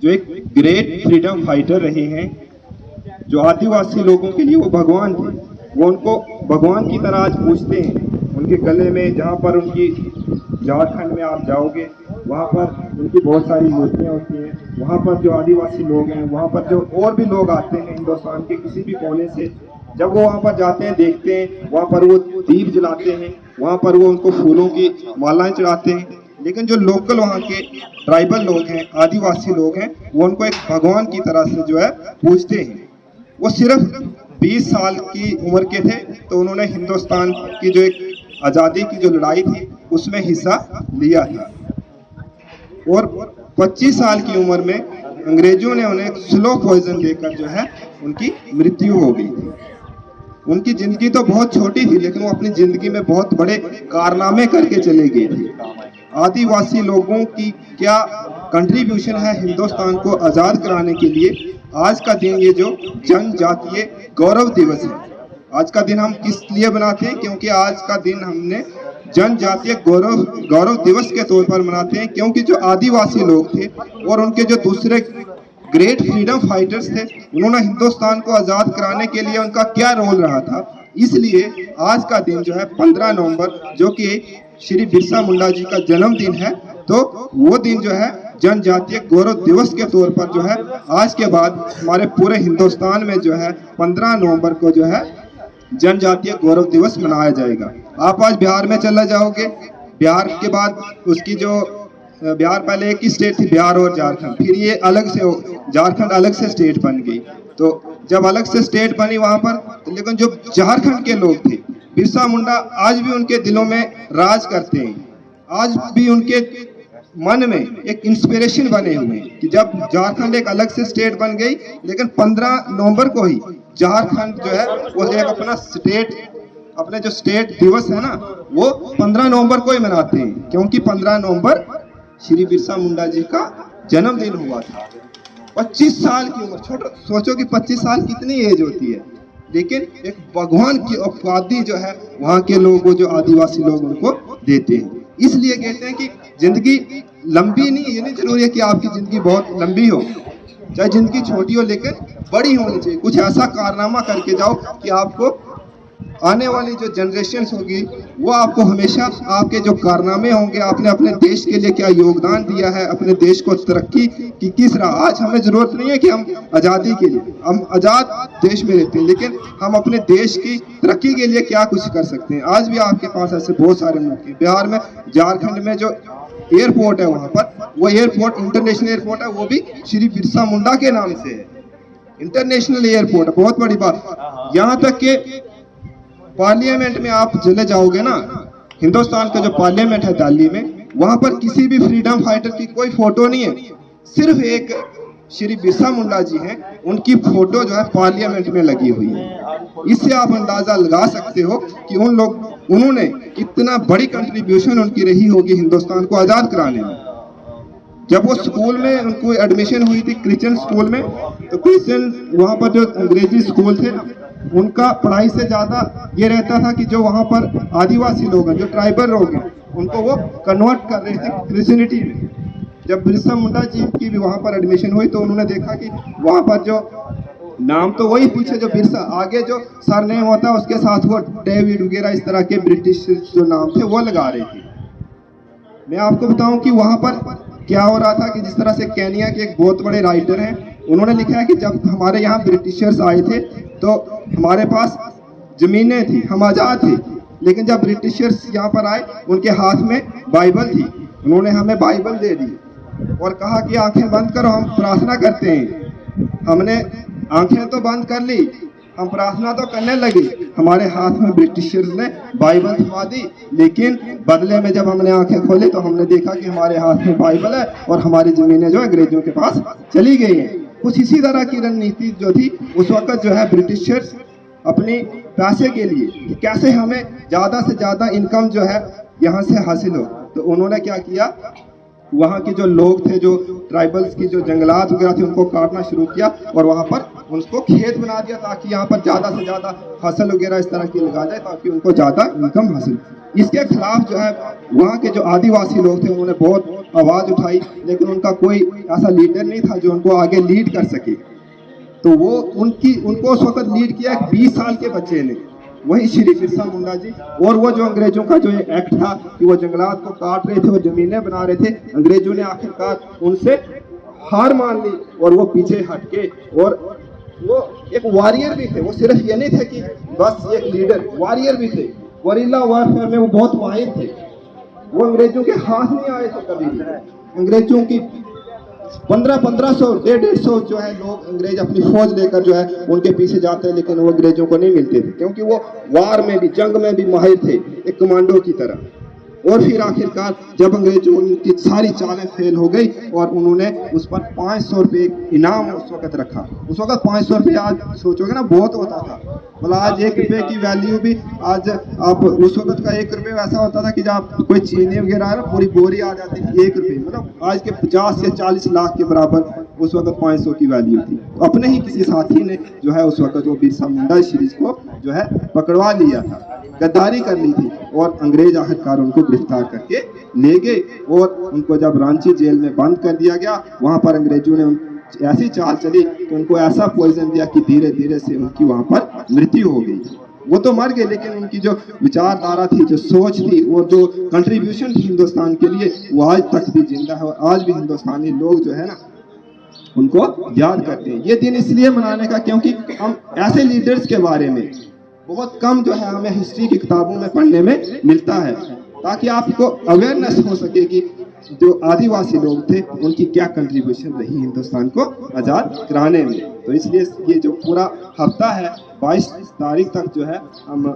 जो एक great freedom fighter रहे हैं, जो आदिवासी लोगों के लिए वो भगवान थे। वो उनको भगवान की तरह आज पूजते हैं। उनके गले में, जहाँ पर उनकी झारखंड में आप जाओगे, वहाँ पर उनकी बहुत सारी मूर्तियाँ होती हैं। वहाँ पर जो आदिवासी लोग हैं, वहाँ पर जो और भी लोग आते हैं हिंदुस्तान के किसी भी कोने से, जब वो वहाँ पर जाते हैं, देखते हैं, वहाँ पर वो दीप जलाते हैं, वहाँ पर वो उनको फूलों की मालाएं चढ़ाते हैं। लेकिन जो लोकल वहाँ के ट्राइबल लोग हैं, आदिवासी लोग हैं, वो उनको एक भगवान की तरह से जो है पूजते हैं। वो सिर्फ 20 साल की उम्र के थे तो उन्होंने हिंदुस्तान की जो एक आज़ादी की जो लड़ाई थी उसमें हिस्सा लिया था, और 25 साल की उम्र में अंग्रेजों ने उन्हें स्लो पॉइजन देकर जो है उनकी मृत्यु हो गई थी। उनकी जिंदगी तो बहुत छोटी थी, लेकिन वो अपनी जिंदगी में बहुत बड़े कारनामे करके चले गए थे। आदिवासी लोगों की क्या कंट्रीब्यूशन है हिंदुस्तान को आज़ाद कराने के लिए। आज का दिन ये जो जनजातीय गौरव दिवस है, आज का दिन हम किस लिए बनाते हैं? क्योंकि आज का दिन हमने जनजातीय गौरव दिवस के तौर पर मनाते हैं, क्योंकि जो आदिवासी लोग थे और उनके जो दूसरे ग्रेट फ्रीडम फाइटर्स थे, उन्होंने हिंदुस्तान को आज़ाद कराने के लिए उनका क्या रोल रहा था। इसलिए आज का दिन जो है 15 नवंबर, जो कि श्री बिरसा मुंडा जी का जन्मदिन है, तो वो दिन जो है जनजातीय गौरव दिवस के तौर पर जो है आज के बाद हमारे पूरे हिंदुस्तान में जो है 15 नवंबर को जो है जनजातीय गौरव दिवस मनाया जाएगा। आप आज बिहार में चला जाओगे, बिहार के बाद उसकी जो बिहार पहले एक ही स्टेट थी, बिहार और झारखंड, फिर ये अलग से झारखंड अलग से स्टेट बन गई। तो जब अलग से स्टेट बनी वहां पर, तो लेकिन जो झारखंड के लोग थे, बिरसा मुंडा आज भी उनके दिलों में राज करते हैं। आज भी उनके मन में एक इंस्पिरेशन बने हुए हैं कि जब झारखंड एक अलग से स्टेट बन गई, लेकिन 15 नवंबर को ही झारखंड जो है वो एक अपना स्टेट, अपने जो स्टेट दिवस है ना, वो 15 नवंबर को ही मनाते हैं, क्योंकि 15 नवंबर श्री बिरसा मुंडा जी का जन्मदिन हुआ था। 25 साल की उम्र, छोटो सोचो कि 25 साल कितनी एज होती है, लेकिन एक भगवान की उपाधि जो है वहाँ के लोग, जो आदिवासी लोग, उनको देते हैं। इसलिए कहते हैं कि जिंदगी लंबी नहीं, ये नहीं जरूरी है कि आपकी जिंदगी बहुत लंबी हो, चाहे जिंदगी छोटी हो, लेकिन बड़ी होनी चाहिए। कुछ ऐसा कारनामा करके जाओ कि आपको आने वाली जो जनरेशन होगी वो आपको हमेशा आपके जो कारनामे होंगे, आपने अपने देश के लिए क्या योगदान दिया है, अपने देश को तरक्की की किस राह। आज हमें जरूरत नहीं है कि हम आज़ादी के लिए, हम आज़ाद देश में रहते हैं, लेकिन हम अपने देश की तरक्की के लिए क्या कुछ कर सकते हैं। आज भी आपके पास ऐसे बहुत सारे मौके, बिहार में, झारखंड में जो एयरपोर्ट है वहाँ पर, वो एयरपोर्ट इंटरनेशनल एयरपोर्ट है, वो भी श्री बिरसा मुंडा के नाम से है। इंटरनेशनल एयरपोर्ट है, बहुत बड़ी बात। यहाँ तक कि पार्लियामेंट में आप चले जाओगे ना, हिंदुस्तान का जो पार्लियामेंट है दिल्ली में, वहां पर किसी भी फ्रीडम फाइटर की कोई फोटो नहीं है, सिर्फ एक श्री बिरसा मुंडा जी हैं, उनकी फोटो जो है पार्लियामेंट में लगी हुई है। इससे आप अंदाजा लगा सकते हो कि उन्होंने कितना बड़ी कंट्रीब्यूशन उनकी रही होगी हिंदुस्तान को आज़ाद कराने में। जब वो स्कूल में उनको एडमिशन हुई थी, क्रिश्चियन स्कूल में, तो क्रिश्चियन वहाँ पर जो अंग्रेजी स्कूल थे, उनका पढ़ाई से ज़्यादा ये रहता था कि जो वहाँ पर आदिवासी लोग हैं, जो ट्राइबल लोग हैं, उनको वो कन्वर्ट कर रहे थे क्रिश्चियनिटी में। जब बिरसा मुंडा जी की भी वहाँ पर एडमिशन हुई, तो उन्होंने देखा कि वहाँ पर जो नाम तो वही, पीछे जो बिरसा, आगे जो सरनेम होता है उसके साथ वो डेविड वगैरह इस तरह के ब्रिटिश जो नाम थे वो लगा रहे थे। मैं आपको बताऊं कि वहाँ पर क्या हो रहा था कि जिस तरह से केनिया के एक बहुत बड़े राइटर हैं, उन्होंने लिखा है कि जब हमारे यहाँ ब्रिटिशर्स आए थे तो हमारे पास जमीनें थी, हम आज़ाद थे, लेकिन जब ब्रिटिशर्स यहाँ पर आए उनके हाथ में बाइबल थी, उन्होंने हमें बाइबल दे दी और कहा कि आंखें बंद करो, हम प्रार्थना करते हैं। हमने आंखें तो बंद कर ली, हम प्रार्थना तो करने लगे, हमारे हाथ में ब्रिटिशर्स ने बाइबल थमा दी, लेकिन बदले में जब हमने आंखें खोली तो हमने देखा कि हमारे हाथ में बाइबल है और हमारी जमीनें जो अंग्रेजों के पास चली गई हैं। कुछ इसी तरह की रणनीति जो थी उस वक्त जो है ब्रिटिशर्स अपने पैसे के लिए कि कैसे हमें ज़्यादा से ज़्यादा इनकम जो है यहाँ से हासिल हो, तो उन्होंने क्या किया, वहाँ के जो लोग थे, जो ट्राइबल्स की जो जंगलात वगैरह थे, उनको काटना शुरू किया और वहाँ पर उसको खेत बना दिया ताकि यहाँ पर ज़्यादा से ज़्यादा फसल वगैरह इस तरह की लगा जाए ताकि उनको ज़्यादा इनकम हासिल। इसके खिलाफ जो है वहाँ के जो आदिवासी लोग थे उन्होंने बहुत आवाज़ उठाई, लेकिन उनका कोई ऐसा लीडर नहीं था जो उनको आगे लीड कर सके। तो वो उनको उस वक्त लीड किया 20 साल के बच्चे ने, वही श्री बिरसा मुंडा जी। और वो जो अंग्रेजों का जो एक्ट था कि वो जंगलात को काट रहे थे और जमीनें बना रहे थे, अंग्रेजों ने आखिरकार उनसे हार मान ली और वो पीछे हटके, और वो एक वॉरियर भी थे। वो सिर्फ ये नहीं थे कि बस एक लीडर, वॉरियर भी थे, वरीला वारफेयर में वो बहुत माहिर थे। वो अंग्रेजों के हाथ नहीं आए थे कभी भी। अंग्रेजों की 1500 150 जो है लोग अंग्रेज अपनी फौज लेकर जो है उनके पीछे जाते हैं, लेकिन वो अंग्रेजों को नहीं मिलते थे क्योंकि वो वार में भी, जंग में भी माहिर थे, एक कमांडो की तरह। और फिर आखिरकार जब अंग्रेजों की सारी चालें फेल हो गई और उन्होंने उस पर 500 रुपये इनाम उस वक्त रखा। उस वक्त 500 रुपये, आज सोचोगे ना, बहुत होता था। मतलब आज 1 रुपये की वैल्यू भी, आज आप उस वक्त का 1 रुपये ऐसा होता था कि जब कोई चीनी वगैरह है ना, पूरी बोरी आ जाती थी 1 रुपये। मतलब आज के 50 या 40 लाख के बराबर उस वक्त 500 की वैल्यू थी। तो अपने ही किसी साथी ने जो है उस वक्त वो बिरसा मुंडा सीरीज को जो है पकड़वा लिया था, गद्दारी कर ली थी और अंग्रेज आखिरकार उनको गिरफ्तार करके ले गए। और उनको जब रांची जेल में बंद कर दिया गया, वहाँ पर अंग्रेजों ने ऐसी चाल चली कि उनको ऐसा पॉइजन दिया कि धीरे धीरे से उनकी वहाँ पर मृत्यु हो गई। वो तो मर गए, लेकिन उनकी जो विचारधारा थी, जो सोच थी और जो कंट्रीब्यूशन थी हिंदुस्तान के लिए, वो आज तक भी जिंदा है। और आज भी हिंदुस्तानी लोग जो है ना उनको याद करते हैं। ये दिन इसलिए मनाने का क्योंकि हम ऐसे लीडर्स के बारे में बहुत कम जो है हमें हिस्ट्री की किताबों में पढ़ने में मिलता है, ताकि आपको अवेयरनेस हो सके कि जो आदिवासी लोग थे उनकी क्या कंट्रीब्यूशन रही हिंदुस्तान को आज़ाद कराने में। तो इसलिए ये जो पूरा हफ्ता है 22 तारीख तक जो है हम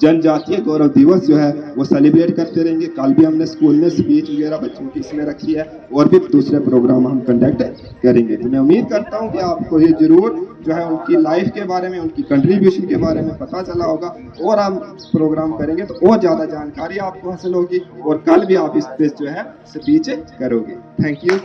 जनजातीय गौरव दिवस जो है वो सेलिब्रेट करते रहेंगे। कल भी हमने स्कूल में स्पीच वगैरह बच्चों की इसमें रखी है और भी दूसरे प्रोग्राम हम कंडक्ट करेंगे। तो मैं उम्मीद करता हूँ कि आपको ये जरूर जो है उनकी लाइफ के बारे में, उनकी कंट्रीब्यूशन के बारे में पता चला होगा। और हम प्रोग्राम करेंगे तो और ज़्यादा जानकारी आपको हासिल होगी और कल भी आप इस पे जो है स्पीच करोगे। Thank you.